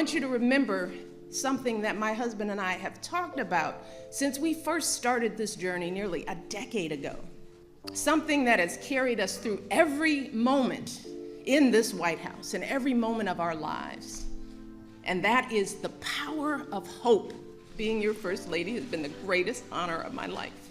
want you to remember something that my husband and I have talked about since we first started this journey nearly a decade ago. Something that has carried us through every moment in this White House and every moment of our lives. And that is the power of hope. Being your First Lady has been the greatest honor of my life.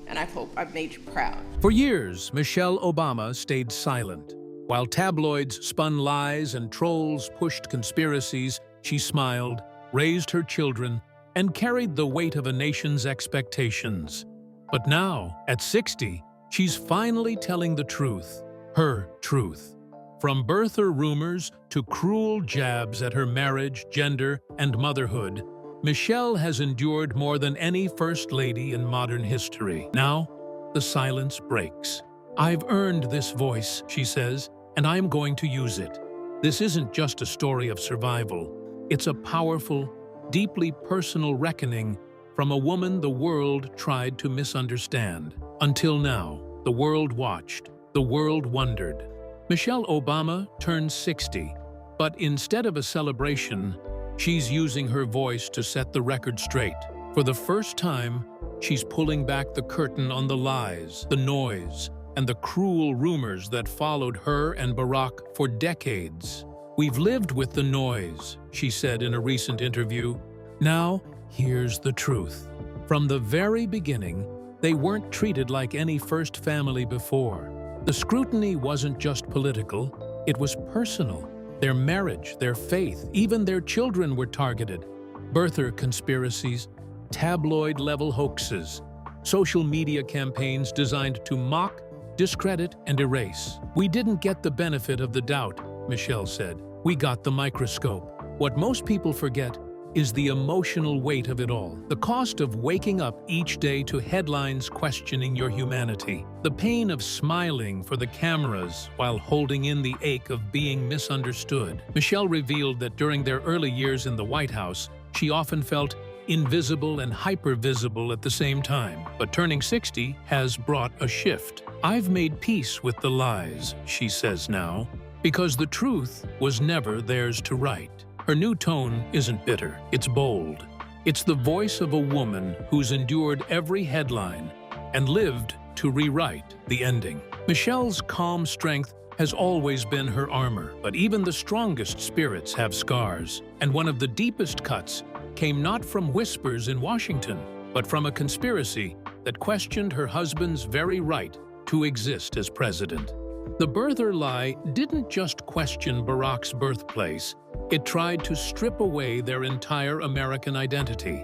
And I hope I've made you proud. For years, Michelle Obama stayed silent. While tabloids spun lies and trolls pushed conspiracies, she smiled, raised her children, and carried the weight of a nation's expectations. But now, at 60, she's finally telling the truth, her truth. From birther rumors to cruel jabs at her marriage, gender, and motherhood, Michelle has endured more than any First Lady in modern history. Now, the silence breaks. "I've earned this voice," she says, "and I'm going to use it." This isn't just a story of survival. It's a powerful, deeply personal reckoning from a woman the world tried to misunderstand. Until now, the world watched, the world wondered. Michelle Obama turned 60, but instead of a celebration, she's using her voice to set the record straight. For the first time, she's pulling back the curtain on the lies, the noise, and the cruel rumors that followed her and Barack for decades. "We've lived with the noise," she said in a recent interview. "Now, here's the truth. From the very beginning, they weren't treated like any first family before. The scrutiny wasn't just political, it was personal. Their marriage, their faith, even their children were targeted. Birther conspiracies, tabloid-level hoaxes, social media campaigns designed to mock, discredit, and erase. We didn't get the benefit of the doubt," Michelle said. "We got the microscope." What most people forget is the emotional weight of it all. The cost of waking up each day to headlines questioning your humanity. The pain of smiling for the cameras while holding in the ache of being misunderstood. Michelle revealed that during their early years in the White House, she often felt invisible and hyper-visible at the same time. But turning 60 has brought a shift. "I've made peace with the lies," she says now, "because the truth was never theirs to write." Her new tone isn't bitter, it's bold. It's the voice of a woman who's endured every headline and lived to rewrite the ending. Michelle's calm strength has always been her armor, but even the strongest spirits have scars. And one of the deepest cuts came not from whispers in Washington, but from a conspiracy that questioned her husband's very right to exist as president. The birther lie didn't just question Barack's birthplace, it tried to strip away their entire American identity.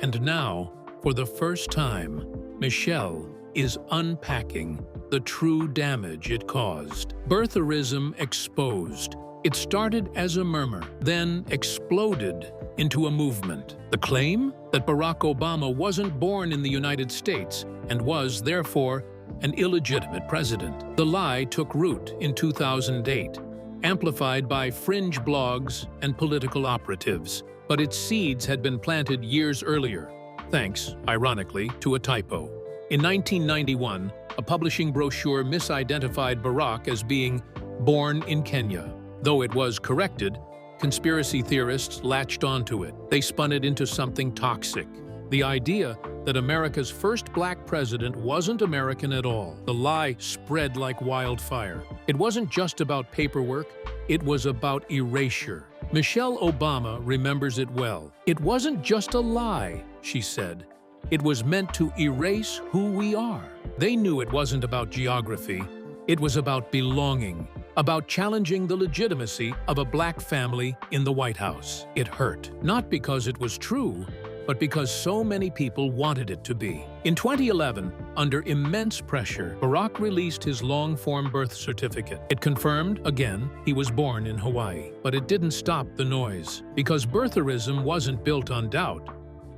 And now, for the first time, Michelle is unpacking the true damage it caused. Birtherism exposed. It started as a murmur, then exploded into a movement. The claim that Barack Obama wasn't born in the United States and was, therefore, an illegitimate president. The lie took root in 2008, amplified by fringe blogs and political operatives. But its seeds had been planted years earlier, thanks, ironically, to a typo. In 1991, a publishing brochure misidentified Barack as being born in Kenya. Though it was corrected, conspiracy theorists latched onto it. They spun it into something toxic. The idea that America's first black president wasn't American at all. The lie spread like wildfire. It wasn't just about paperwork, it was about erasure. Michelle Obama remembers it well. "It wasn't just a lie," she said. "It was meant to erase who we are." They knew it wasn't about geography. It was about belonging, about challenging the legitimacy of a black family in the White House. It hurt, not because it was true, but because so many people wanted it to be. In 2011, under immense pressure, Barack released his long-form birth certificate. It confirmed, again, he was born in Hawaii. But it didn't stop the noise. Because birtherism wasn't built on doubt,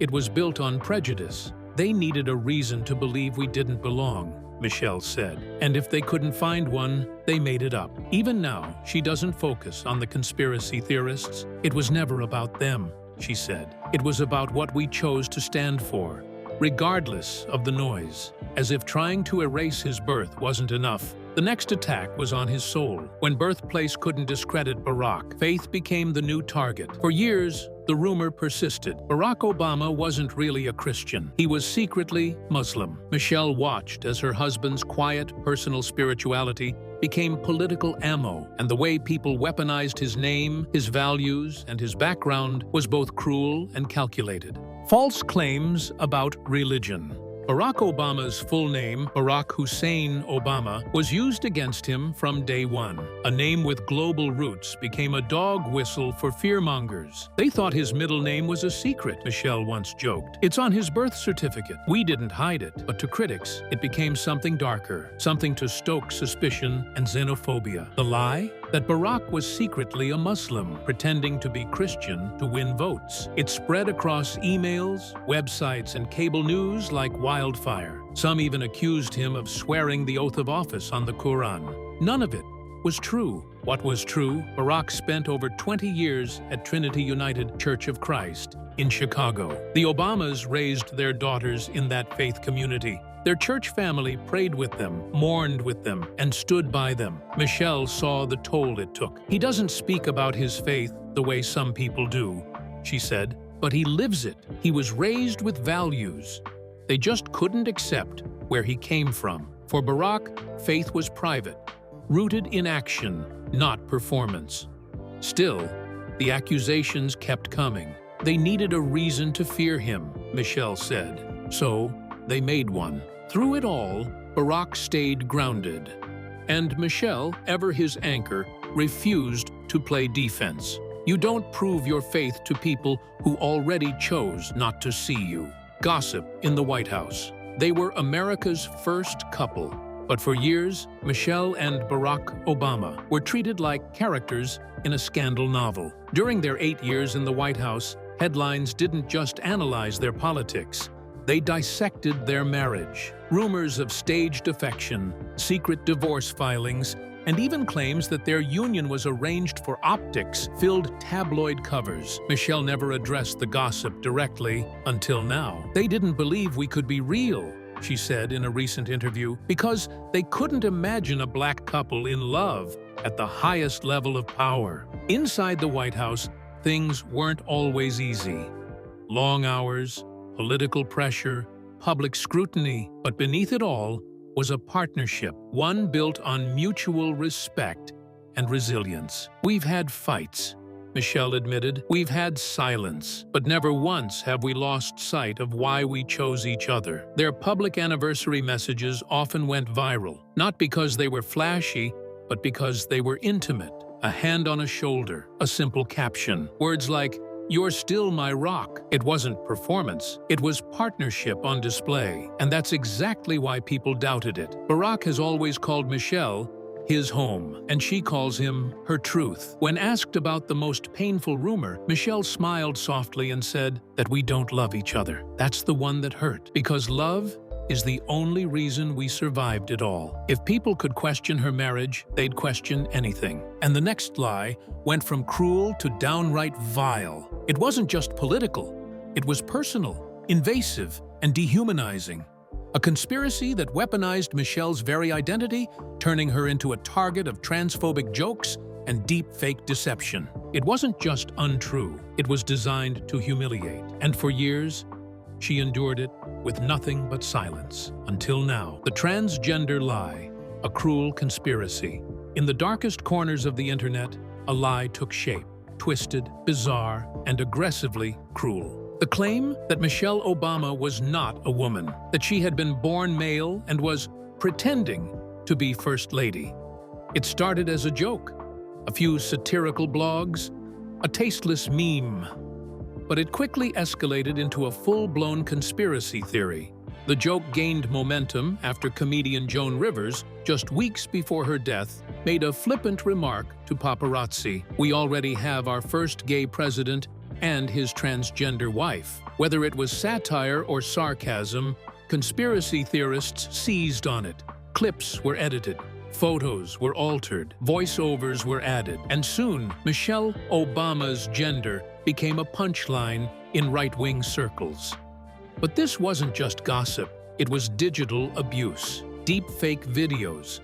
it was built on prejudice. They needed a reason to believe we didn't belong, Michelle said. And if they couldn't find one, they made it up. Even now, she doesn't focus on the conspiracy theorists. It was never about them, she said. It was about what we chose to stand for, regardless of the noise. As if trying to erase his birth wasn't enough, The next attack was on his soul. When birthplace couldn't discredit Barack, faith became the new target. For years, the rumor persisted. Barack Obama wasn't really a Christian. He was secretly Muslim. Michelle watched as her husband's quiet, personal spirituality became political ammo, and the way people weaponized his name, his values, and his background was both cruel and calculated. False claims about religion. Barack Obama's full name, Barack Hussein Obama, was used against him from day one. A name with global roots became a dog whistle for fearmongers. They thought his middle name was a secret, Michelle once joked. It's on his birth certificate. We didn't hide it, but to critics, it became something darker, something to stoke suspicion and xenophobia. The lie? That Barack was secretly a Muslim, pretending to be Christian to win votes. It spread across emails, websites, and cable news like wildfire. Some even accused him of swearing the oath of office on the Quran. None of it was true. What was true? Barack spent over 20 years at Trinity United Church of Christ in Chicago. The Obamas raised their daughters in that faith community. Their church family prayed with them, mourned with them, and stood by them. Michelle saw the toll it took. He doesn't speak about his faith the way some people do, she said, but he lives it. He was raised with values. They just couldn't accept where he came from. For Barack, faith was private, rooted in action, not performance. Still, the accusations kept coming. They needed a reason to fear him, Michelle said. So, they made one. Through it all, Barack stayed grounded. And Michelle, ever his anchor, refused to play defense. You don't prove your faith to people who already chose not to see you. Gossip in the White House. They were America's first couple. But for years, Michelle and Barack Obama were treated like characters in a scandal novel. During their 8 years in the White House, headlines didn't just analyze their politics. They dissected their marriage. Rumors of staged affection, secret divorce filings, and even claims that their union was arranged for optics filled tabloid covers. Michelle never addressed the gossip directly until now. They didn't believe we could be real, she said in a recent interview, because they couldn't imagine a black couple in love at the highest level of power. Inside the White House, things weren't always easy. Long hours, political pressure, public scrutiny, but beneath it all was a partnership, one built on mutual respect and resilience. We've had fights, Michelle admitted. We've had silence, but never once have we lost sight of why we chose each other. Their public anniversary messages often went viral, not because they were flashy, but because they were intimate. A hand on a shoulder, a simple caption, words like, "You're still my rock." It wasn't performance, it was partnership on display. And that's exactly why people doubted it. Barack has always called Michelle his home, and she calls him her truth. When asked about the most painful rumor, Michelle smiled softly and said that we don't love each other. That's the one that hurt, because love is the only reason we survived it all. If people could question her marriage, they'd question anything. And the next lie went from cruel to downright vile. It wasn't just political. It was personal, invasive, and dehumanizing. A conspiracy that weaponized Michelle's very identity, turning her into a target of transphobic jokes and deep fake deception. It wasn't just untrue. It was designed to humiliate. And for years, she endured it with nothing but silence. Until now, the transgender lie, a cruel conspiracy. In the darkest corners of the internet, a lie took shape, twisted, bizarre, and aggressively cruel. The claim that Michelle Obama was not a woman, that she had been born male and was pretending to be First Lady. It started as a joke, a few satirical blogs, a tasteless meme. But it quickly escalated into a full-blown conspiracy theory. The joke gained momentum after comedian Joan Rivers, just weeks before her death, made a flippant remark to paparazzi. "We already have our first gay president and his transgender wife." Whether it was satire or sarcasm, conspiracy theorists seized on it. Clips were edited, photos were altered, voiceovers were added, and soon Michelle Obama's gender became a punchline in right-wing circles. But this wasn't just gossip, it was digital abuse. Deep fake videos,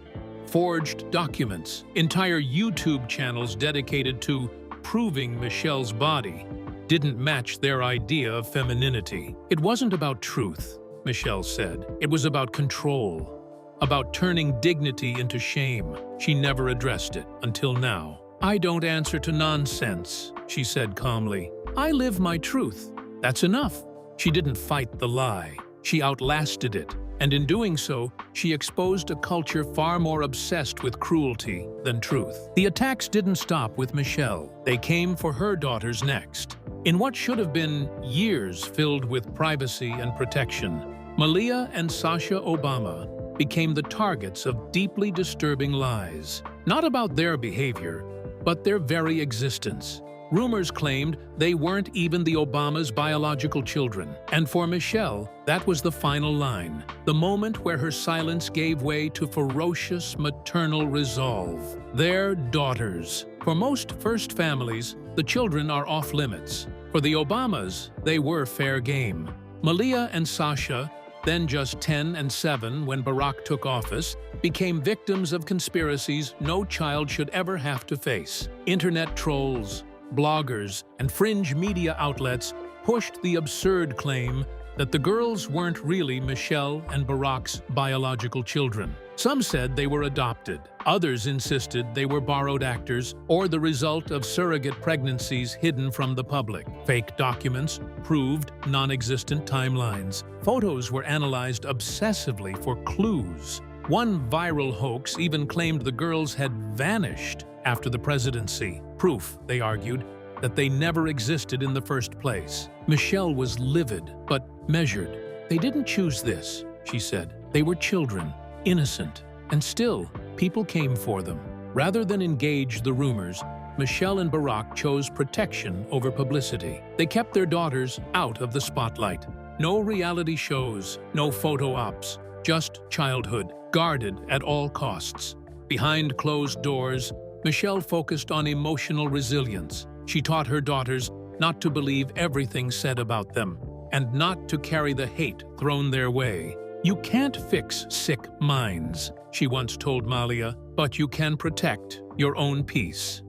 forged documents, entire YouTube channels dedicated to proving Michelle's body didn't match their idea of femininity. It wasn't about truth, Michelle said. It was about control, about turning dignity into shame. She never addressed it until now. "I don't answer to nonsense," she said calmly. "I live my truth. That's enough." She didn't fight the lie. She outlasted it. And in doing so, she exposed a culture far more obsessed with cruelty than truth. The attacks didn't stop with Michelle. They came for her daughters next. In what should have been years filled with privacy and protection, Malia and Sasha Obama became the targets of deeply disturbing lies. Not about their behavior, but their very existence. Rumors claimed they weren't even the Obamas' biological children. And for Michelle, that was the final line, the moment where her silence gave way to ferocious maternal resolve. Their daughters. For most first families, the children are off-limits. For the Obamas, they were fair game. Malia and Sasha, then just 10 and 7 when Barack took office, became victims of conspiracies no child should ever have to face. Internet trolls, bloggers, and fringe media outlets pushed the absurd claim that the girls weren't really Michelle and Barack's biological children. Some said they were adopted. Others insisted they were borrowed actors or the result of surrogate pregnancies hidden from the public. Fake documents proved non-existent timelines. Photos were analyzed obsessively for clues. One viral hoax even claimed the girls had vanished after the presidency. Proof, they argued, that they never existed in the first place. Michelle was livid, but measured. "They didn't choose this," she said. "They were children, innocent, and still, people came for them." Rather than engage the rumors, Michelle and Barack chose protection over publicity. They kept their daughters out of the spotlight. No reality shows, no photo ops, just childhood, guarded at all costs. Behind closed doors, Michelle focused on emotional resilience. She taught her daughters not to believe everything said about them, and not to carry the hate thrown their way. "You can't fix sick minds," she once told Malia, "but you can protect your own peace."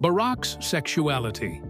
Barack's sexuality.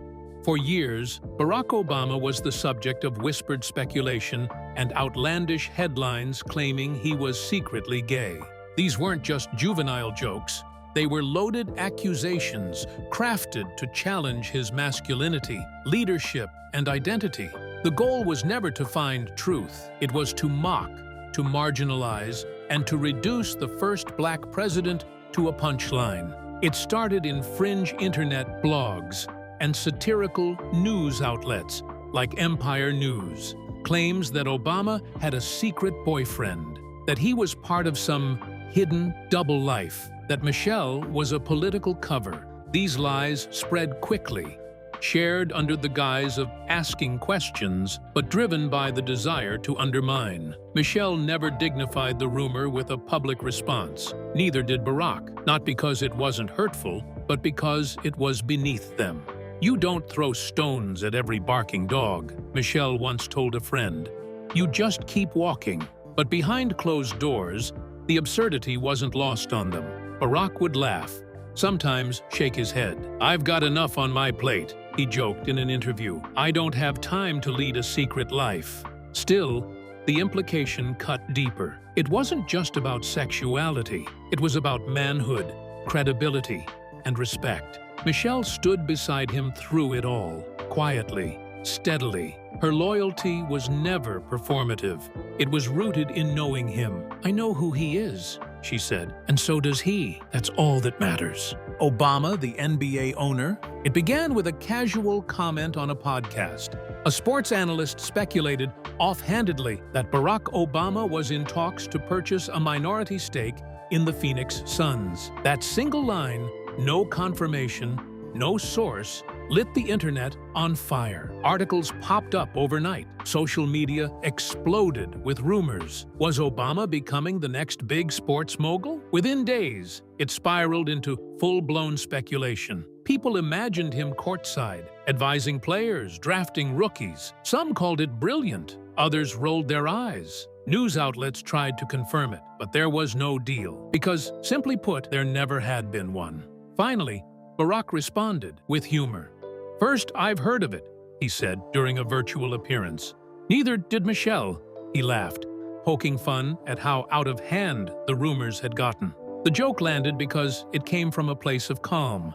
For years, Barack Obama was the subject of whispered speculation and outlandish headlines claiming he was secretly gay. These weren't just juvenile jokes. They were loaded accusations crafted to challenge his masculinity, leadership, and identity. The goal was never to find truth. It was to mock, to marginalize, and to reduce the first black president to a punchline. It started in fringe internet blogs and satirical news outlets like Empire News. Claims that Obama had a secret boyfriend, that he was part of some hidden double life, that Michelle was a political cover. These lies spread quickly, shared under the guise of asking questions, but driven by the desire to undermine. Michelle never dignified the rumor with a public response. Neither did Barack, not because it wasn't hurtful, but because it was beneath them. "You don't throw stones at every barking dog," Michelle once told a friend. "You just keep walking." But behind closed doors, the absurdity wasn't lost on them. Barack would laugh, sometimes shake his head. "I've got enough on my plate," he joked in an interview. "I don't have time to lead a secret life." Still, the implication cut deeper. It wasn't just about sexuality. It was about manhood, credibility, and respect. Michelle stood beside him through it all, quietly, steadily. Her loyalty was never performative. It was rooted in knowing him. "I know who he is," she said, "and so does he. That's all that matters." Obama, the NBA owner. It began with a casual comment on a podcast. A sports analyst speculated offhandedly that Barack Obama was in talks to purchase a minority stake in the Phoenix Suns. That single line, no confirmation, no source, lit the internet on fire. Articles popped up overnight. Social media exploded with rumors. Was Obama becoming the next big sports mogul? Within days, it spiraled into full-blown speculation. People imagined him courtside, advising players, drafting rookies. Some called it brilliant. Others rolled their eyes. News outlets tried to confirm it, but there was no deal, because, simply put, there never had been one. Finally, Barack responded with humor. "First, I've heard of it," he said during a virtual appearance. "Neither did Michelle," he laughed, poking fun at how out of hand the rumors had gotten. The joke landed because it came from a place of calm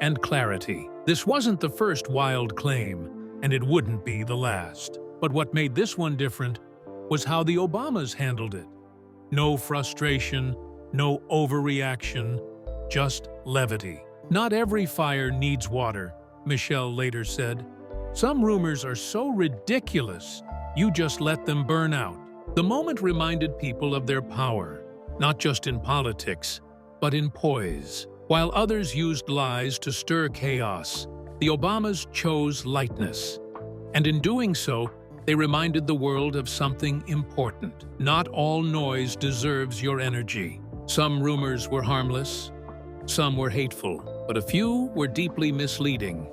and clarity. This wasn't the first wild claim, and it wouldn't be the last. But what made this one different was how the Obamas handled it. No frustration, no overreaction, just levity. "Not every fire needs water," Michelle later said. "Some rumors are so ridiculous, you just let them burn out." The moment reminded people of their power, not just in politics, but in poise. While others used lies to stir chaos, the Obamas chose lightness. And in doing so, they reminded the world of something important. Not all noise deserves your energy. Some rumors were harmless, some were hateful, but a few were deeply misleading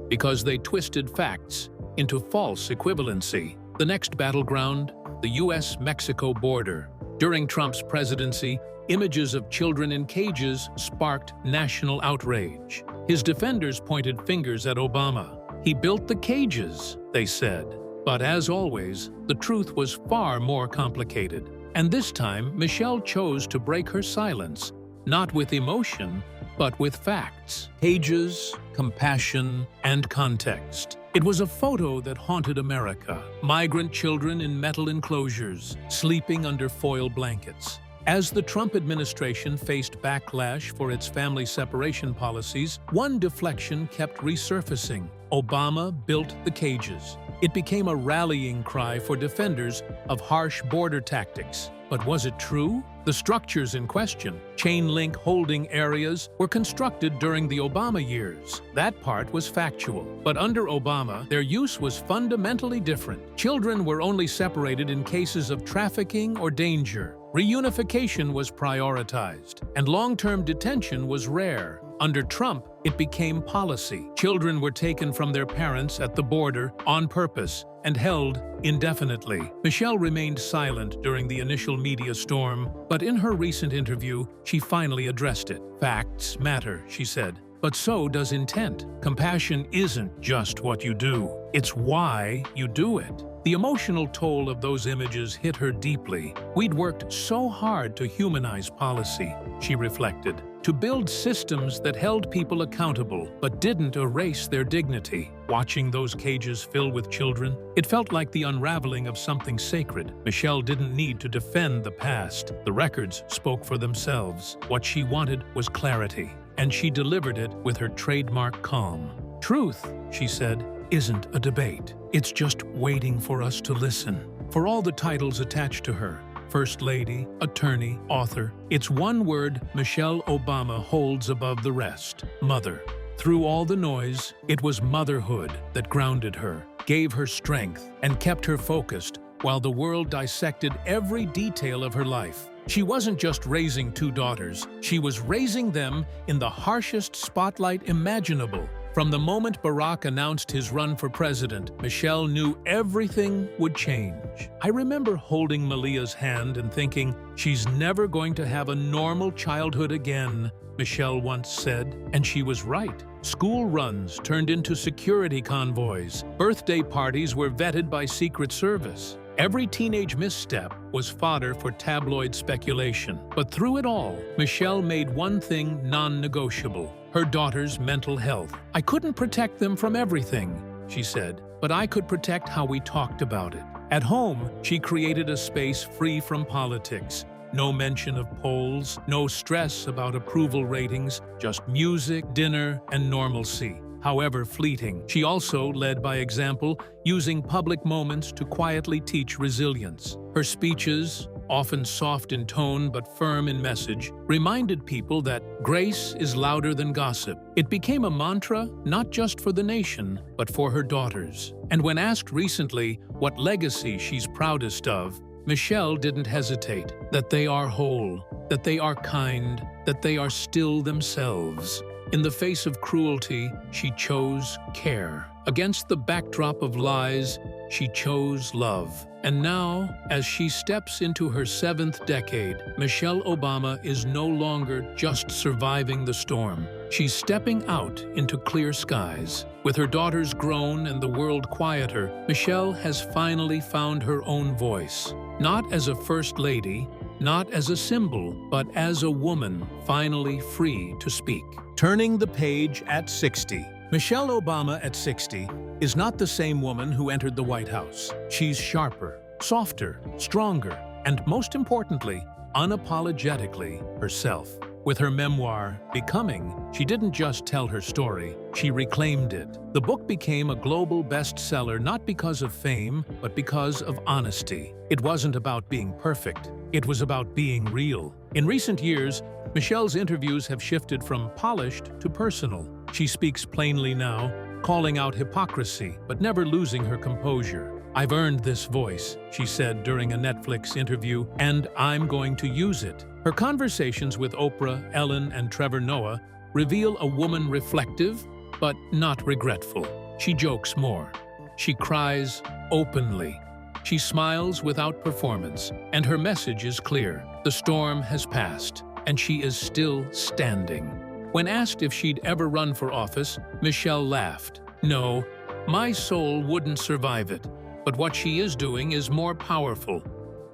because they twisted facts into false equivalency. The next battleground, the US-Mexico border. During Trump's presidency, images of children in cages sparked national outrage. His defenders pointed fingers at Obama. "He built the cages," they said. But as always, the truth was far more complicated. And this time, Michelle chose to break her silence, not with emotion, but with facts. Cages, compassion, and context. It was a photo that haunted America. Migrant children in metal enclosures, sleeping under foil blankets. As the Trump administration faced backlash for its family separation policies, one deflection kept resurfacing. Obama built the cages. It became a rallying cry for defenders of harsh border tactics. But was it true? The structures in question, chain-link holding areas, were constructed during the Obama years. That part was factual. But under Obama, their use was fundamentally different. Children were only separated in cases of trafficking or danger. Reunification was prioritized, and long-term detention was rare. Under Trump, it became policy. Children were taken from their parents at the border on purpose and held indefinitely. Michelle remained silent during the initial media storm, but in her recent interview, she finally addressed it. "Facts matter," she said, "but so does intent. Compassion isn't just what you do, it's why you do it." The emotional toll of those images hit her deeply. "We'd worked so hard to humanize policy," she reflected, "to build systems that held people accountable but didn't erase their dignity." Watching those cages fill with children, it felt like the unraveling of something sacred. Michelle didn't need to defend the past. The records spoke for themselves. What she wanted was clarity, and she delivered it with her trademark calm. "Truth," she said, "isn't a debate. It's just waiting for us to listen." For all the titles attached to her, First Lady, Attorney, Author, it's one word Michelle Obama holds above the rest: mother. Through all the noise, it was motherhood that grounded her, gave her strength, and kept her focused while the world dissected every detail of her life. She wasn't just raising two daughters, she was raising them in the harshest spotlight imaginable. From the moment Barack announced his run for president, Michelle knew everything would change. "I remember holding Malia's hand and thinking, she's never going to have a normal childhood again," Michelle once said, and she was right. School runs turned into security convoys. Birthday parties were vetted by Secret Service. Every teenage misstep was fodder for tabloid speculation. But through it all, Michelle made one thing non-negotiable: her daughter's mental health. "I couldn't protect them from everything," she said, "but I could protect how we talked about it." At home, she created a space free from politics. No mention of polls, no stress about approval ratings, just music, dinner, and normalcy. However fleeting, she also led by example, using public moments to quietly teach resilience. Her speeches, often soft in tone but firm in message, reminded people that grace is louder than gossip. It became a mantra not just for the nation, but for her daughters. And when asked recently what legacy she's proudest of, Michelle didn't hesitate: that they are whole, that they are kind, that they are still themselves. In the face of cruelty, she chose care. Against the backdrop of lies, she chose love. And now, as she steps into her 7th decade, Michelle Obama is no longer just surviving the storm. She's stepping out into clear skies. With her daughters grown and the world quieter, Michelle has finally found her own voice. Not as a first lady, not as a symbol, but as a woman finally free to speak. Turning the page at 60. Michelle Obama at 60 is not the same woman who entered the White House. She's sharper, softer, stronger, and most importantly, unapologetically herself. With her memoir, Becoming, she didn't just tell her story, she reclaimed it. The book became a global bestseller not because of fame, but because of honesty. It wasn't about being perfect, it was about being real. In recent years, Michelle's interviews have shifted from polished to personal. She speaks plainly now, calling out hypocrisy, but never losing her composure. "I've earned this voice," she said during a Netflix interview, "and I'm going to use it." Her conversations with Oprah, Ellen, and Trevor Noah reveal a woman reflective, but not regretful. She jokes more. She cries openly. She smiles without performance, and her message is clear. The storm has passed, and she is still standing. When asked if she'd ever run for office, Michelle laughed. "No, my soul wouldn't survive it. But what she is doing is more powerful.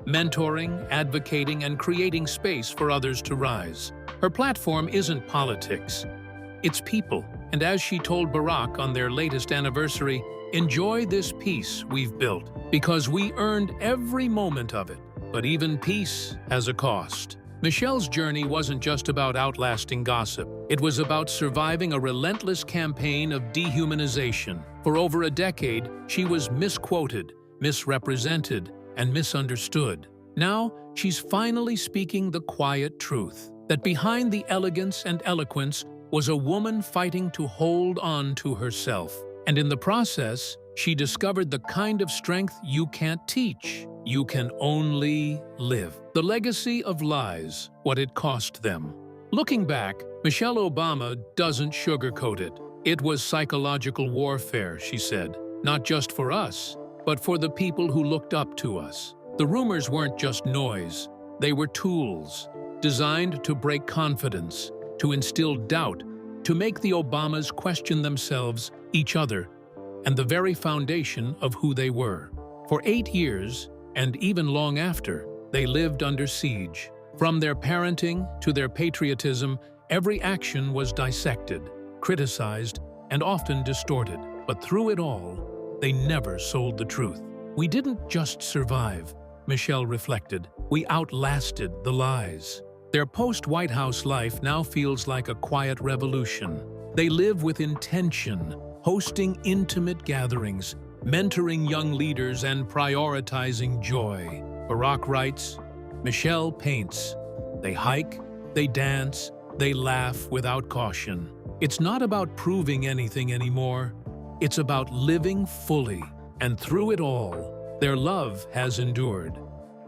Mentoring, advocating, and creating space for others to rise. Her platform isn't politics. It's people. And as she told Barack on their latest anniversary, enjoy this peace we've built, because we earned every moment of it. But even peace has a cost." Michelle's journey wasn't just about outlasting gossip. It was about surviving a relentless campaign of dehumanization. For over a decade, she was misquoted, misrepresented, and misunderstood. Now, she's finally speaking the quiet truth, that behind the elegance and eloquence was a woman fighting to hold on to herself. And in the process, she discovered the kind of strength you can't teach. You can only live. The legacy of lies, what it cost them. Looking back, Michelle Obama doesn't sugarcoat it. "It was psychological warfare," she said, "not just for us, but for the people who looked up to us." The rumors weren't just noise. They were tools, designed to break confidence, to instill doubt, to make the Obamas question themselves, each other, and the very foundation of who they were. For 8 years, and even long after, they lived under siege. From their parenting to their patriotism, every action was dissected, criticized, and often distorted. But through it all, they never sold the truth. "We didn't just survive," Michelle reflected. "We outlasted the lies." Their post-White House life now feels like a quiet revolution. They live with intention, hosting intimate gatherings, mentoring young leaders, and prioritizing joy. Barack writes, Michelle paints. They hike, they dance, they laugh without caution. It's not about proving anything anymore. It's about living fully, and through it all, their love has endured.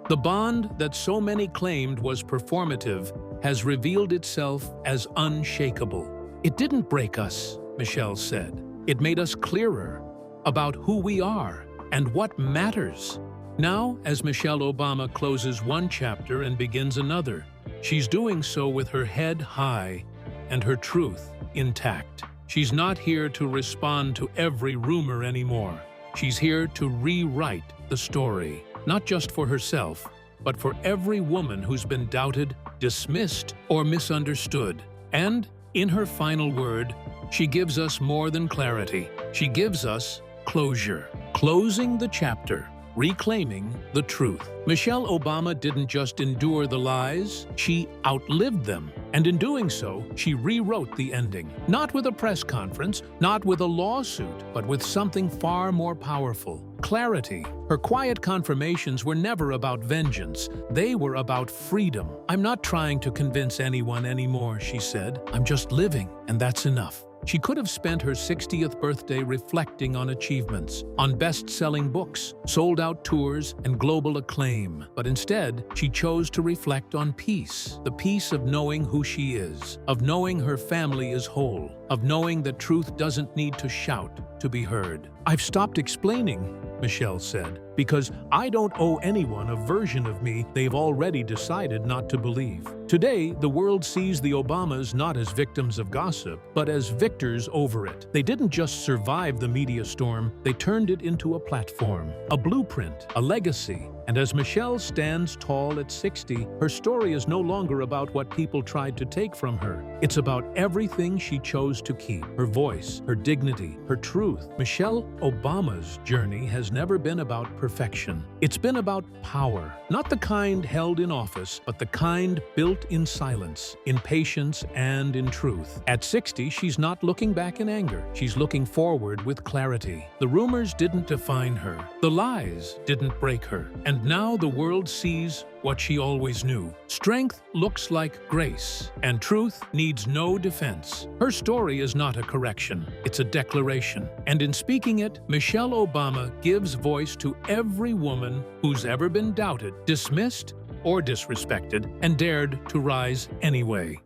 The bond that so many claimed was performative has revealed itself as unshakable. "It didn't break us," Michelle said. "It made us clearer about who we are and what matters." Now, as Michelle Obama closes one chapter and begins another, she's doing so with her head high and her truth intact. She's not here to respond to every rumor anymore. She's here to rewrite the story, not just for herself, but for every woman who's been doubted, dismissed, or misunderstood. And, in her final word, she gives us more than clarity. She gives us closure. Closing the chapter. Reclaiming the truth. Michelle Obama didn't just endure the lies, she outlived them. And in doing so, she rewrote the ending. Not with a press conference, not with a lawsuit, but with something far more powerful. Clarity. Her quiet confirmations were never about vengeance. They were about freedom. "I'm not trying to convince anyone anymore," she said. "I'm just living, and that's enough." She could have spent her 60th birthday reflecting on achievements, on best-selling books, sold-out tours, and global acclaim. But instead, she chose to reflect on peace, the peace of knowing who she is, of knowing her family is whole, of knowing that truth doesn't need to shout to be heard. "I've stopped explaining," Michelle said. because I don't owe anyone a version of me they've already decided not to believe. Today, the world sees the Obamas not as victims of gossip, but as victors over it. They didn't just survive the media storm, they turned it into a platform, a blueprint, a legacy. And as Michelle stands tall at 60, her story is no longer about what people tried to take from her. It's about everything she chose to keep: her voice, her dignity, her truth. Michelle Obama's journey has never been about perfection. It's been about power, not the kind held in office, but the kind built in silence, in patience, and in truth. At 60, she's not looking back in anger. She's looking forward with clarity. The rumors didn't define her. The lies didn't break her. And now the world sees what she always knew. Strength looks like grace, and truth needs no defense. Her story is not a correction, it's a declaration. And in speaking it, Michelle Obama gives voice to every woman who's ever been doubted, dismissed, or disrespected, and dared to rise anyway.